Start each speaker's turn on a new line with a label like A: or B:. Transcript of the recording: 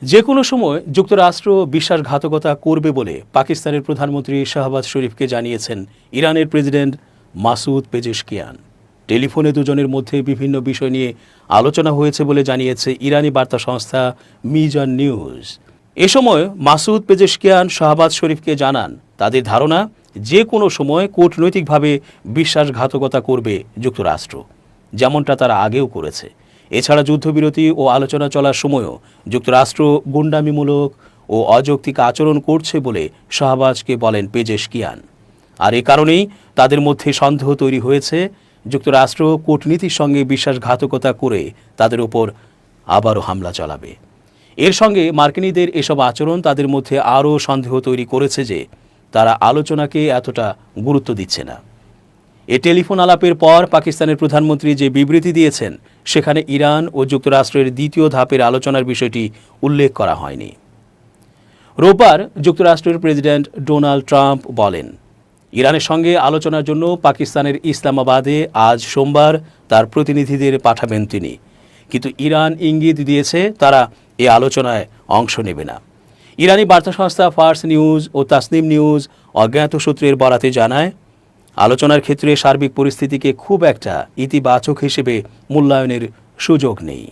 A: যে কোনো সময় যুক্তরাষ্ট্র বিশ্বাসঘাতকতা করবে বলে পাকিস্তানের প্রধানমন্ত্রী শাহবাজ শরীফকে জানিয়েছেন ইরানের প্রেসিডেন্ট মাসুদ পেজেশকিয়ান। টেলিফোনে দুজনের মধ্যে বিভিন্ন বিষয় নিয়ে আলোচনা হয়েছে বলে জানিয়েছে ইরানি বার্তা সংস্থা মিজান নিউজ। এ সময় মাসুদ পেজেশকিয়ান শাহবাজ শরীফকে জানান, তাদের ধারণা যে কোনো সময় কূটনৈতিকভাবে বিশ্বাসঘাতকতা করবে যুক্তরাষ্ট্র, যেমনটা তারা আগেও করেছে। এছাড়া যুদ্ধবিরতি ও আলোচনা চলার সময়ও যুক্তরাষ্ট্র গুন্ডামিমূলক ও অযৌক্তিক আচরণ করছে বলে শাহবাজকে বলেন পেজেশকিয়ান। আর এ কারণেই তাদের মধ্যে সন্দেহ তৈরি হয়েছে যুক্তরাষ্ট্র কূটনীতির সঙ্গে বিশ্বাসঘাতকতা করে তাদের উপর আবারও হামলা চালাবে। এর সঙ্গে মার্কিনীদের এসব আচরণ তাদের মধ্যে আরও সন্দেহ তৈরি করেছে যে তারা আলোচনাকে এতটা গুরুত্ব দিচ্ছে না। এ টেলিফোন আলাপের পর পাকিস্তানের প্রধানমন্ত্রী যে বিবৃতি দিয়েছেন, সেখানে ইরান ও যুক্তরাষ্ট্রের দ্বিতীয় ধাপের আলোচনার বিষয়টি উল্লেখ করা হয়নি। রোববার যুক্তরাষ্ট্রের প্রেসিডেন্ট ডোনাল্ড ট্রাম্প বলেন, ইরানের সঙ্গে আলোচনার জন্য পাকিস্তানের ইসলামাবাদে আজ সোমবার তার প্রতিনিধিদের পাঠাবেন তিনি, কিন্তু ইরান ইঙ্গিত দিয়েছে তারা এ আলোচনায় অংশ নেবে না। ইরানি বার্তা সংস্থা ফার্স নিউজ ও তাসনিম নিউজ অজ্ঞাত সূত্রের বরাতে জানায়, আলোচনার ক্ষেত্রে সার্বিক পরিস্থিতিকে খুব একটা ইতিবাচক হিসেবে মূল্যায়নের সুযোগ নেই।